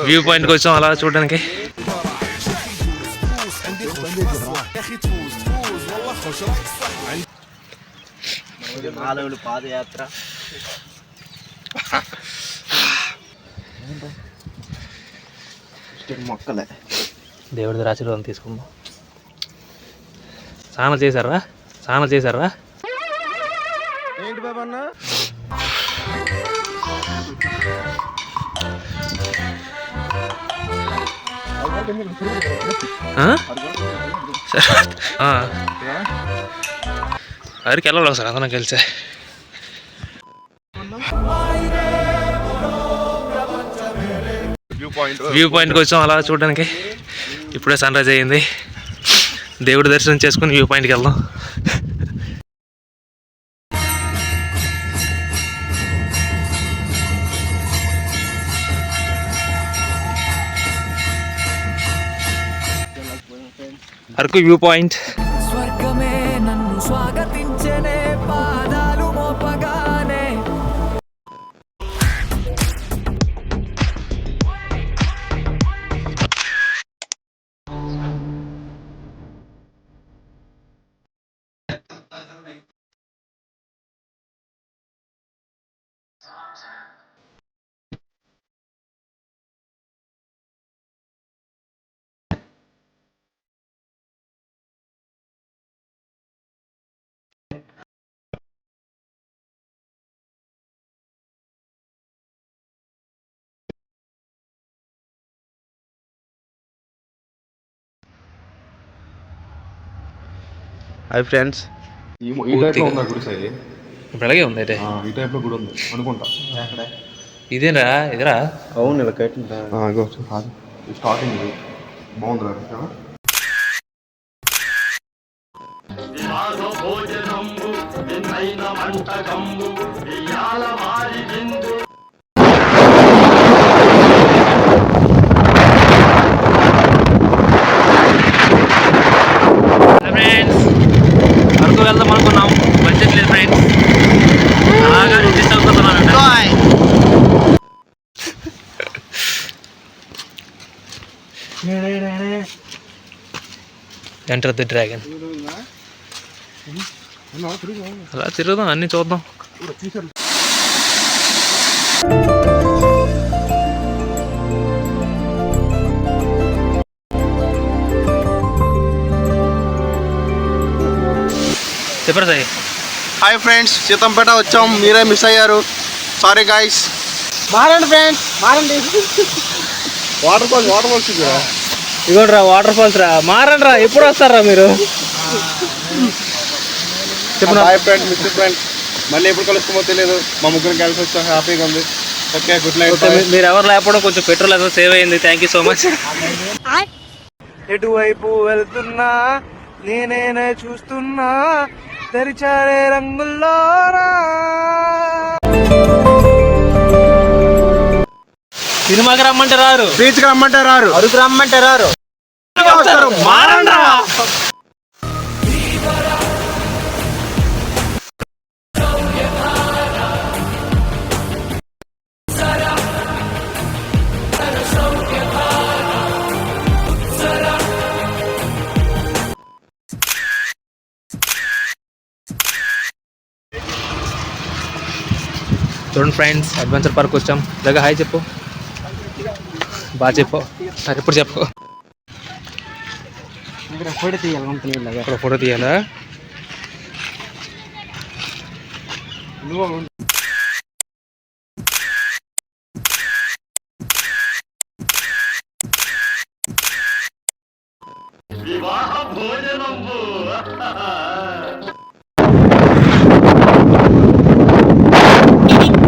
View పాయింట్కి వచ్చాం అలా చూడడానికి. పాదయాత్ర మొక్కలే దేవుడి ఆశీర్వాదం తీసుకుందాం. స్నానం చేశారా? ఏంటి బాబా అన్న? అరికి వెళ్ళాలి సార్ అందరం కలిసే. వ్యూ పాయింట్కి వచ్చాం అలా చూడడానికి. ఇప్పుడే సన్ రైజ్ అయ్యింది. దేవుడి దర్శనం చేసుకుని వ్యూ పాయింట్కి వెళ్దాం. Araku view point. స్వర్గమే నన్ను స్వాగతించనే పాదాలు మోపగానే. హాయ్ ఫ్రెండ్స్, ఈ టైప్లో ఉందా గుడి సైడ్? ఇప్పుడు అలాగే ఉంది అయితే. ఈ టైప్లో గుడి ఉంది అనుకుంటా. ఇదేనా ఇదరా? అవును ఇలా కట్టిన స్టార్టింగ్ బాగుంది. ఫ్రెండ్స్ అరకు వెళ్దాం అనుకున్నాం, బడ్జెట్ లేదు ఫ్రెండ్స్. అలాగా అడ్జస్ట్ అయిపోతున్నాను. Enter the dragon. అలా తిరుగుదాం, అన్నీ చూద్దాం. చెప్పరా సాయి? హాయ్ ఫ్రెండ్స్, సీతంపేట వచ్చాం, మీరే మిస్ అయ్యారు, సారీ గాయస్. మారండి ఫ్రెండ్స్, మారండి. వాటర్ ఫాల్స్ ఇగోండి రా, వాటర్ ఫాల్స్ రా. మారండి రా, ఎప్పుడు వస్తారా మీరు? చెప్పండి. హాయ్ ఫ్రెండ్స్, మిస్టర్ ఫ్రెండ్స్, మళ్ళీ ఎప్పుడు కలుస్తామో తెలియదు. మా ముగ్గురు కలిసి వచ్చాం, హ్యాపీగా ఉంది. Okay, good night. మీరు ఎవరు లేకపోవడం కొంచెం పెట్రోల్ ఏదో సేవ్ అయింది. Thank you so much. ఎటువైపు వెళ్తున్నా నేనే చూస్తున్నా, తెరిచారే రంగుల్లో. సినిమాకి రమ్మంటే రారు, బీచ్కి రమ్మంటే రారు, అరకు రమ్మంటే రారు. మారండ్రా. చూడండి ఫ్రెండ్స్, అడ్వెంచర్ పార్క్ వచ్చాం. దగ్గర హాయ్ చెప్పు, బాగా చెప్పు. ఎప్పుడు చెప్పు. ఫోటో తీయాలా? వివాహ భోజనంబు